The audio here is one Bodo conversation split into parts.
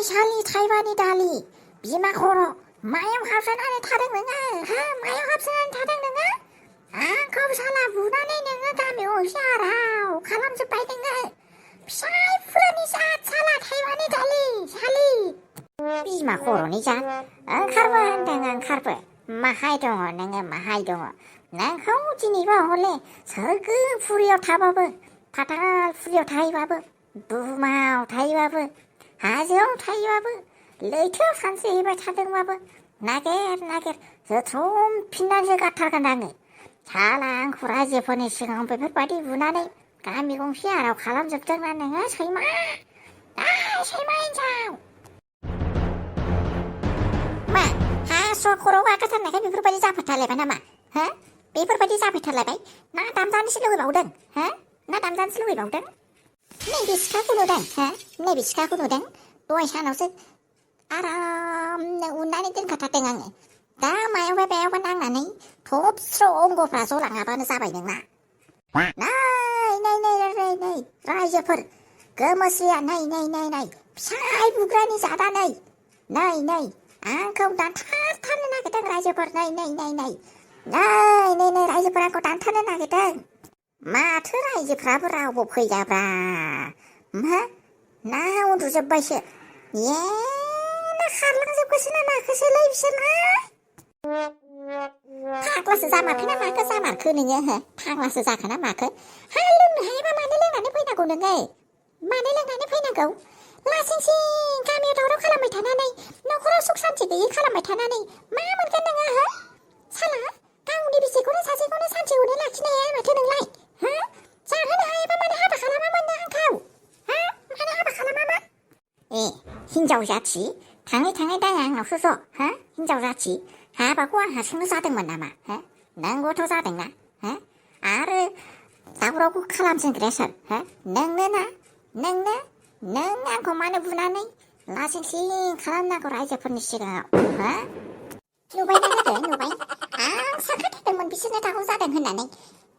फरायसालि थाइबानि दालि बिमा खर' मायाव हाबसोनानै थादों नोङो मायाव हाबसोनानै थादों नोङो आंखौ साला बुनानै नोङो गामियाव होसियाराव खालामजोब्बाय नोङो फिसायफोरनि जात साला थाइबानि दालि सालि बिमा खर'नि जात ओंखारबो होनदों ओंखारबो माहाय दङ नोङो माहाय दङ नोंखौ दिनैबा हले सोरगोफुरियाव थाबाबो फाथालफुरियाव थाहैबाबो बुहुमाव थाहैबाबो हाजोआव थाहैबाबो लैथोआव सानस्रिहैबाय थादोंबाबो नागिर नागिर जोथ्रमफिननानैसो गारथारगोन आङो साला आंखौ रायजोफोरनि सिगाङाव बेफोरबायदि बुनानै गामि गंसे आराव खालामजोबदोंना नोङो सैमा सैमा हिन्जाव मा हासुवा खर'आव गाखोथारनायखाय बेफोरबायदि जाफैथारलायबाय नामा हो बेफोरबायदि जाफैथारलायबाय ना दामजानोसो लुबैबावदों हो ना दामजानोसो लुबैबावदों नैबे सिखाखौ नुदों हो नैबे सिखाखौ नुदों दहाय सानावसो आरामनो उननानै दोनखाथारदों आङो दा मायावबा नांनानै थबस्र' अंगफ्रा जलाङाबानो जाबाय नोंना नै रायजोफोर गोमोस्रिया नै फिसाय बुग्रानि जादा नै आंखौ दानथारनो नागिरदों रायजोफोर नै रायजोफोर आंखौ दानथारनो नागिरदों माथो रायजोफ्राबो रावबो फैयाब्रा ना उन्दुजोब्बायसो ना खारलांजोबखोसो ना माखोसोलै बिसोरना फाग्लासो जामारखो ना माखो जामारखो नोङो फाग्लासो जाखो ना माखो लोंनो हायोबा मानो लोंनानै फैनांगौ नोङो मानो लोंनानै फैनांगौ लासिंसिं गामियाव दावराव खालामबाय थानानै न'खराव सुख सान्ति गैयै खालामबाय थानानै मा मोनगोन नोङो साला गावनि बिसिखौनो सासेखौनो सान्ति हनै लाखिनो हाया माथो नोंलाय जाहोनो हायोबा मानो हाबा खालामामोन नों आंखौ मानो हाबा खालामामोन हिनजाव जाथि थाङै दाया आंनावसो ज' हिनजाव जाथि हाबाखौ आंहा सोंनो जादोंमोन नामा नोंबोथ' जादोंना आरो दावरावखौ खालामजेनग्राया सोर नोंनो ना नों आंखौ मानो बुनानै लासिंसिं खालामनांगौ रायजोफोरनि सिगाङाव नुबायना लोगो नुबाय आं सानखाथारदोंमोन बिसोरनो दावराव जादों होननानै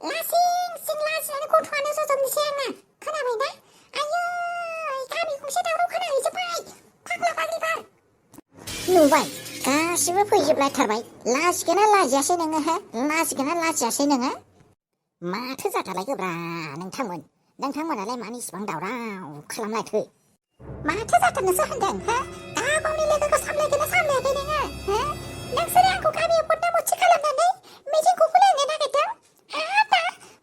लासिंसिं लाजिनानै गथ'आनो जजोबनोसै आंना खोनाबायना आयै गामि गंसे दावराव खोनाहैजोब्बाय फाग्ला फाग्लिफोर नुबाय गासिबो फैजोबलायथारबाय लाजिगोना लाजियासै नोङो लाजिगोना लाजियासै नोङो माथो जाथारलायखोब्रा नोंथांमोनालाय मानो इसिबां दावराव खालामलायखो माथो जाथारनोसो होनदों गावनि लोगोखौ सामलायगोना सामलायाखै नोङो नोंसोरो आंखौ गामियाव बदनामथि खालामनानै मिथिंखौ खुलिनो नागिरदों दा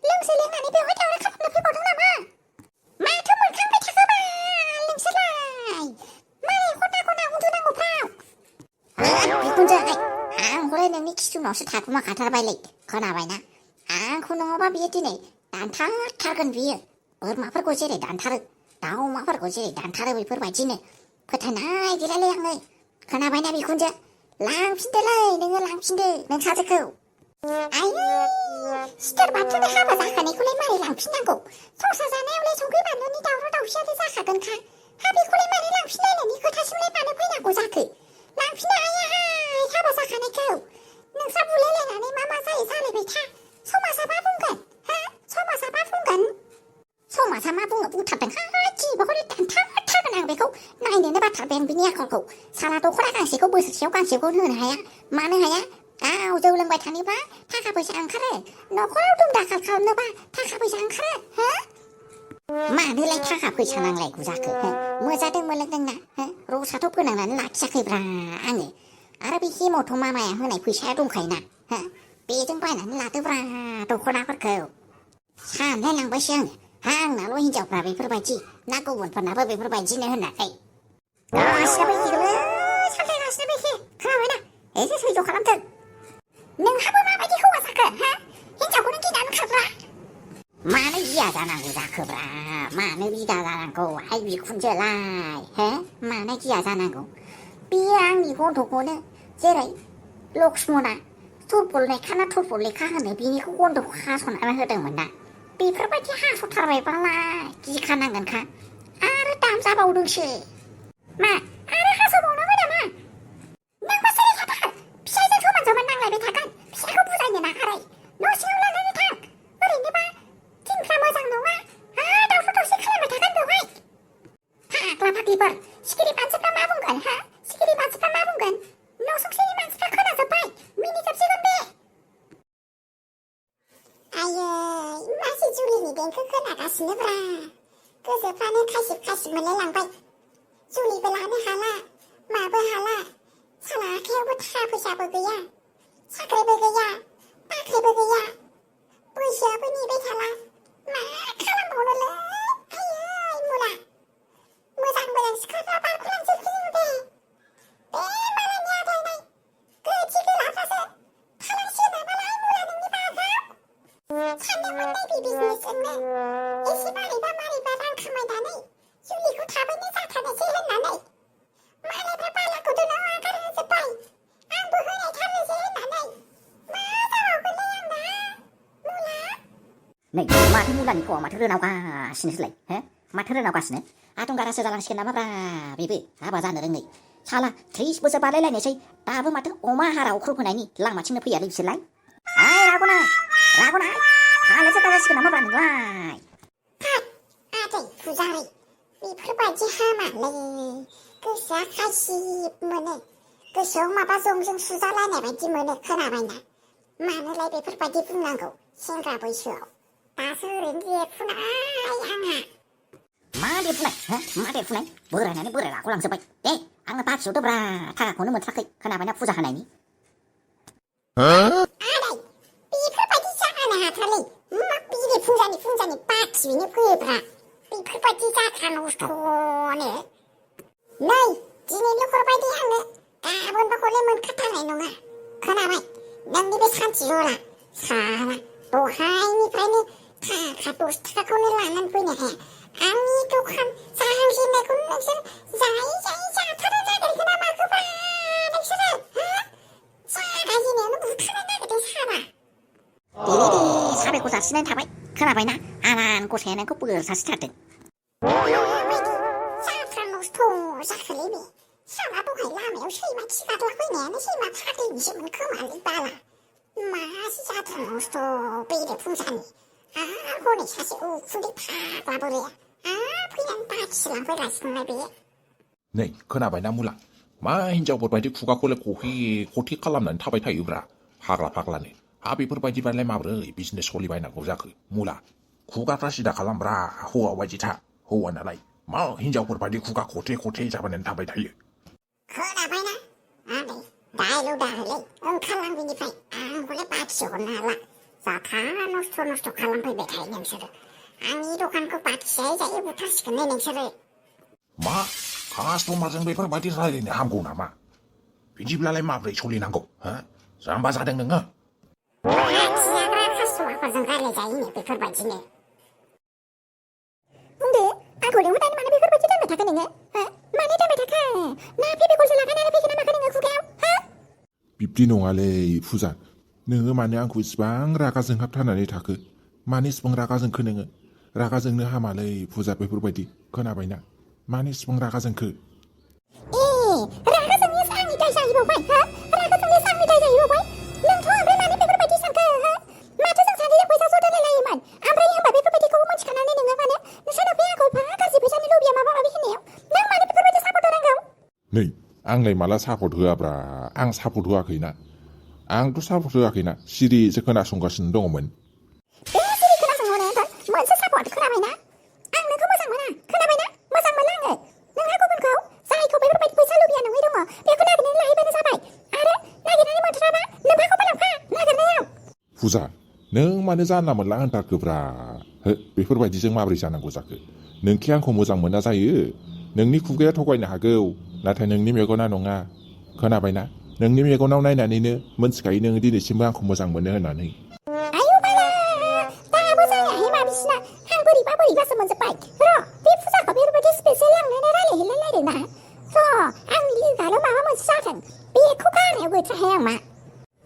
लोंसे लोंनानै बेवहाय दावराव खालामनो फैबावदों नामा माथो मोनखांबाय थाखोबा नोंसोरलाय मारै खना उन्दुनांगौफ्राव बिखुनजो आं हले नोंनि खिथुनावसो थाखुमाखाथारबायलै खोनाबायना आंखौ नङाबा बियो दिनै दानथारथारगोन बियो बोरमाफोरखौ जेरै दानथारो दाउ अमाफोरखौ जेरै दानथारो बेफोरबायदिनो फोथायनाय गैलालै आङो खोनाबायना बिखुनजो लांफिनदोलै नोङो लांफिनदो नोंसाजोखौ आयै सिथोर बाथोन हाबा जाखानायखौलाय मारै लांफिननांगौ संसार जानायावलाय संख्रि बानलुनि दावराव दावसियानो जाखागोनखा बेखौलाय मारै लांफिनलायनायनि खोथासिमलाय मानो फैनांगौ जाखो लांफिननो हायाहाय हाबा जाखानायखौ नोंस्रा बुलायलायनानै मा जायो जालायबाय था समाजा मा बुंगोन समाजा मा बुङो बुंथारदों दिनैबो हले दानथारथारगोन आं बेखौ नायनोनो बाथारबाय आं बिनि आखलखौ साला दख'ना गांसेखौ बोसोरसेयाव गांसेखौ होनो हाया मानो हाया गाव जौ लोंबाय थानोबा थाखा फैसा ओंखारो न'खराव दुम दाखाल खालामनोबा थाखा फैसा ओंखारो मानोलाय थाखा फैसा नांलायगौ जाखो मोजादों मोनलोंदोंना रसाथ' फोनांनानै लाखियाखैब्रा आङो आरो बे हेमथ' मामाया होनाय फैसाया दंखायोना बेजों बायनानै लादोब्रा दख'नाफोरखौ सानलाय लांबायसो आंनाल' हिनजावफ्रा बेफोरबायदि ना गुबुनफोरनाबो बेफोरबायदिनो होननानै गासिनाबो एखेलै सानलायगासिनो एखे खोनाबायना एसे सैज' खालामथों नोंहाबो माबायदि हौवा जाखो हिनजावखौनो गिनानै खारग्रा मानो गिया जानांगौ जाखोब्रा मानो गिया जानांगौ आइ बिखुनजोलाय मानो गिया जानांगौ बियो आंनि गन्थ'खौनो जेरै लक्ष्मणा थुरपल लेखा होनो बिनिखौ गन्थ'खौ हास'नानै होदोंमोन ना बेफोरबायदि हास'थारबायबालाय गिखानांगोनखा आरो दामजाबावदोंसो मा आरो हास'बावनांगौ नामा नोंबा सिरि थाथार फिसायजों समान समान नांलायबाय थागोन फिसायखौ बुजायनो नागारै न' सिङाव लानानै थां ओरैनोबा दिनफ्रा मोजां नङा दावराव दावसि खालामबाय थागोन बेवहाय फाग्ला फाग्लिफोर सिखिरि मानसिफ्रा मा बुंगोन हा सिखिरि मानसिफ्रा मा बुंगोन नसुंसेनि मानसिफ्रा खोनाजोब्बाय मिनिजोबसिगोन बे आयै मासि जुलिनि देंखो खोनागासिनोब्रा गोसोफ्रानो खायसिब खायसिब मोनलायलांबाय जुलिबो लानो हाला माबो हाला साला आखायावबो थाखा फैसाबो गैया साख्रिबो गैया बाख्रिबो गैया बैसोआबो नेबाय थाला मा खालामबावनोलै आयै मुला मोजां मोजां सिख्लाफ्रा बारग'लांजोबसिगोन बे मालायनि आग्लायनाय गोथि गोलाफ्रासो थालांसिगोन नामालाय मुला नोंनि बागाव सानदोंमोन नैबे बिजनेसजोंनो एसे मारैबा रां खामायनानै जुलिखौ थाबैनो जाथारनोसै होननानै मालायफ्रा बालाखौ दोनाव आगारहोजोब्बाय आंबो होनायथारनोसै होननानै मा जाबावगोनलै आंना मुला नै माथो मुलानि खवा माथो रोनावगासिनोसोलाय हो माथो रोनावगासिनो आदुंगारासो जालांसिगोन नामाब्रा बेबो हाबा जानो रोङै साला 30 बोसोर बारलायलायनोसै दाबो माथो अमा हारा अख्रुब होनायनि लामाथिंनो फैयालै बिसोरलाय रागना हालोसो जासिगोन नामाब्रा नोंलाय आदै फुजारि बेफोरबायदि हामालै गोसोआ खायसिब मोनो गोसोआव माबा जंजों सुजालायनाय बायदि मोनो खोनाबायना मानोलाय बेफोरबायदि बुंनांगौ सेंग्रा बैसोआव दासो ओरैनो देरफुनाय आंहा मा देरफुनाय हो मा देरफुनाय बोरायनानै बोराय रागलांजोब्बाय दे आंनो बाखियावदोब्रा थाखाखौनो मोनथाराखै खोनाबायना फुजा होनायनि आदै बेफोरबायदि जानो हाथारलै मा बिदि फुंजानि बाखियैनो फैयोब्रा बेफोरबायदि जाथ्रा नस्थ'नो नै दिनैनो हरबाय दे आंनो गाबोनबा हरले मोनखाथारनाय नङा खोनाबाय नोंनि बे सानसे जरा साला दहायनिफ्रायनो थाखा 10 थाखाखौनो लानानै फैनो हाया आंनि दखान जाहांजेननायखौनो नोंसोर जायै जाथारनो नागिरगोन ना माखोब्रा नोंसोरो जागायजेननायावनो बुथारनो नागिरदों साला दे साबायखर जासिनाय थाबाय खोनाबायना आनान गसाया नोंखौ बोर सारसिथारदों माबायदि जाथ्रा नस्थ' जाखोलै बे साला दहाय लामायाव सैमा खिगारला फैनायानो सैमा फाग्लिनिसोमोन खोमालै बाला मासि जाथ्रा नस्थ' बेरे फुंजानि आरो हनै सासे उखुन्दै फाग्ला बोराया फैनानै बाखिलांफैगासिनोलाय बे नै खोनाबायना मुला मा हिनजावफोरबायदि खुगाखौलाय खथे खालामनानै थाबाय थायोब्रा फाग्लानो हा बेफोरबायदिबालाय माब्रै बिजनेस सोलिबायनांगौ जाखो मुला खुगाफ्रा सिदा खालामब्रा हौवा बायदि था हौवा नालाय मा हिनजावफोरबायदि खुगा खथे जाबायनानै थाबाय थायो खोनाबायना आदै दायल' दाहोलै ओंखारलां बेनिफ्राय आं हले बाखि हरनो हाला जाथा नस्थ' खालामफैबाय थायो नोंसोरो आंनि दखानखौ बाखि जायै बुथारसिगोन नोंसोरो मा कास्टमारजों बेफोरबायदि रायलायनो हामगौ नामा बिदिब्लालाय माब्रै सोलिनांगौ हो जाम्बा जादों नोङो खिजाग्रा कास्टमारफोरजों रायलायजायोनो बेफोरबायदिनो बुंदो आंखौ लेंहरनानै मानो बेफोरबायदि दोनबाय थाखो नोङो हो मानो दोनबाय थाखो ना फेबिकलसो लागायनानै फैखो ना माखो नोङो खुगायाव हो बिब्दि नङालै फुजा नोङो मानो आंखौ इसिबां रागा जोंहाबथारनानै थाखो मानो इसिबां रागा जोंखो नोङो रागा जोंनो हामालै फुजा बेफोरबायदि खोनाबायना मानो इसिबां रागा जोंखो रागा जोंनायासो आंनि दाय जाहैबावबाय हो रागा जोंनायासो आंनि दाय जाहैबावबाय नोंथ' ओमफ्राय मानो बेफोरबायदि सानखो हो माथो जों सानैजों फैसा ज' दोनलायलायोमोन ओमफ्राय होमबा बेफोरबायदिखौबो मिथिखानानै नोङो मानो नोंसोरनाव बे आंखौ एफा गाज्रि फैसानि लुबैया माबा माबि होननायाव नों मानो बेफोरबायदि सापर्ट होनांगौ नै आंलाय माला सापर्ट होआब्रा आं सापर्ट होआखैना आंथ' सापर्ट होआखैना सिरिसो खोनासंगासिनो दङमोन बे सिरि खोनासंहरनो मोनसे सापर्ट खोनाबायना आं नोंखौ मोजां मोना खोनाबायना मोजां मोनला आङो नोंहा गुबुनखौ जायखौ बेफोरबायदि फैसा लुबैया नङै दङ बेखौ नागिरनानै लाहैबानो जाबाय आरो नागिरनानै मोनथाराबा नोंहाखौबो लांफा नागिरनायाव फुजा नों मानो जानला मोनला होनथारखोब्रा हो बेफोरबायदिजों माबोरै जानांगौ जाखो नोंखि आंखौ मोजां मोना जायो नोंनि खुगाया थगायनो हागौ नाथाय नोंनि मेगना नङा खोनाबायना नोंनि मेगनाव नायनानैनो मोनथिखायो नोङो दिनैसिमबो आंखौ मोजां मोनो होननानै आयौ बाला दाबो जायाखै मा बिसिना आं बोरैबासो मोनजोब्बाय र' बे फुजाखौ बेफोरबायदि स्पेसियेल लांनानै रायलायहैलायलायदों ना र' आंनि लोगोआल' माबा मोनसे जाथों बेखौ गारनायाव गैथ्राहाय आं मा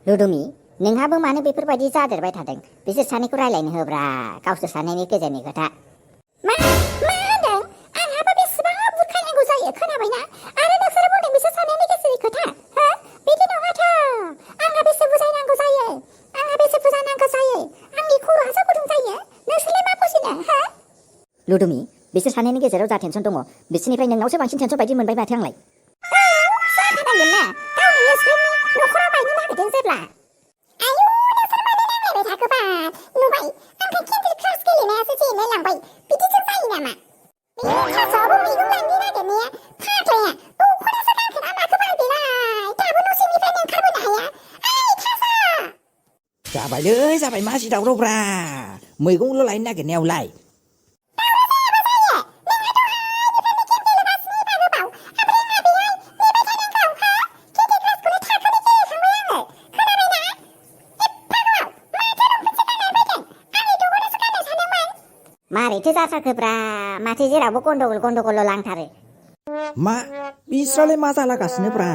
लुदुमि नोंहाबो मानो बेफोरबायदि जादेरबाय थादों बिसोर सानैखौ रायलायनो होब्रा गावसोर सानैनि गेजेरनि खोथा मा होनदों आंहाबो बेसेबां बुरखायनांगौ जायो खोनाबायना आरो नोंसोरो बुंदों बिसोर सानैनि गेजेरनि खोथा हो बिदि नङाथ' आंहा बेसे बुजायनांगौ जायो आंनि खर'आसो गुदुं जायो नोंसोरलाय मा बुजिनो हो लुदुमि बिसोर सानैनि गेजेराव जा टेनसन दङ बिसोरनिफ्राय नोंनावसो बांसिन टेनसन बायदि मोनबाय माथो आंलाय जाखानांगोन ना गावनि हस्बेन्डनि न'खराव बायनो नागिरदों जेब्ला आयु नोंसोर मानो नांलायबाय थाखोबा नुबाय आमफ्राय केन्डि क्रास गेलेनायासो जेनलाय लांबाय बिदिसो जायो नामा बे थास'आवबो मैगं लांनो नागिरनाया फाग्लाया दख'नासो गानखोना माखो बाल बेलाय दाबो न'सिंनिफ्रायनो ओंखारबोनो हाया ओइ थास' जाबाय मा जि दावरावब्रा मैगंल' लायनो नागिरनायावलाय मारैथो जाथारखोब्रा माथो जेरावबो गन्डगोल लांथारो मा बिस्रालाय मा जालागासिनोब्रा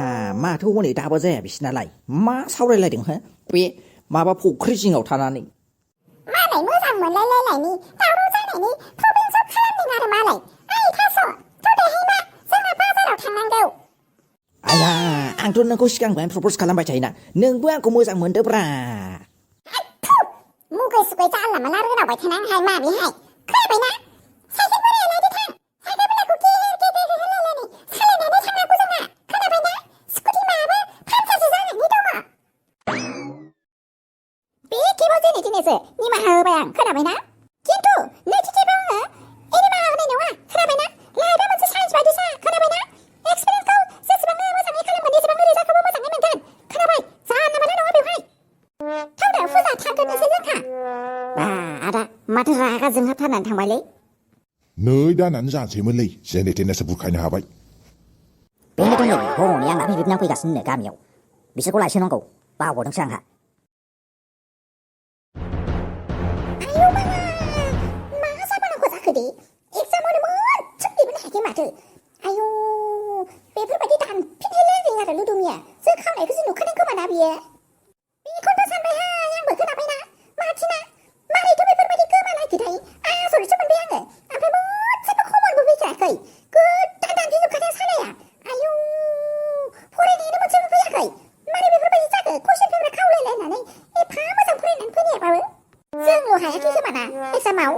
माथो हनै दाबो जाया बिसिनालाय मा सावरायलायदों हो बे माबा फुख्रि जिङाव थानानै मालाय मोजां मोनलायलायनायनि दावराव जानायनि प्रब्लेम सल्भ खालामदों आरो मालाय ओइ थास' थ'दोहाय मा जोंना बाजाराव थांनांगौ आया आंथ' नोंखौ सिगांनिफ्रायनो प्रप'ज खालामबाय थायोना नोंबो आंखौ मोजां मोनदोब्रा मुगै सुगै जानला मोनला रोनावबाय थानांहाय मामिहाय खोनाबायना साइकेल बोराया लादो थां साइकेल बोरायखौ गेदेर होलायलायनानै सालायनानै थांनांगौ जोंना खोनाबायना स्कुटि माबा फामसारसो जानानै दङ बे खेबाव जेने थेनेसो निमाहा होबाय आं खोनाबायना खिन्थु नैथि खेबाव आङो निमाहा होनाय नङा खोनाबायना लाइफआ मोनसे साइन्स बायदिसो खोनाबायना एक्सपेरिमेन्टखौ जेसेबांनो मोजाङै खालामगोन एसेबांनो रिजाल्टखौबो मोजाङै मोनगोन खोनाबाय जानला मोनला नङा बेवहाय थावदा फुजा थांगोननोसै जोंहा बा आदा माथो रागा जोंहाबथारनानै थांबायलै 2 दानानो जानोसैमोनलै जेने थेनेसो बुरखायनो हाबाय बेनोथ' नै हर'नि आंना बिबनां फैगासिनो गामियाव बिसोरखौ लायसोनांगौ बावगरदोंसो आंहा आयौ मा जाबावनांगौ जाखो दे एग्जामावनो मोजां लिरनो हायाखै माथो आयौ बेफोरबायदि दानफिनलायलायदों आरो लुदुमिया जों खावनायखौसो नुखादों खोमा ना बियो बेखौथ' सानबायहाय आंबो खोनाबायना माथिना मारैथ' बेफोरबायदि गोमालायखोथाय आसरितसो मोनबाय आङो ओमफ्राय मोनसेबो खबरबो फैखायाखै गोदान दानफिनजोबखादों सालाया आयौ फरायनायानो मोनसेबो फैयाखै मारै बेफोरबायदि जाखो कुइसन पेपार खावलायलायनानै एफा मोजां फरायनानै फैनायाबाबो जोंल' हायाखै खोमा ना एग्जामाव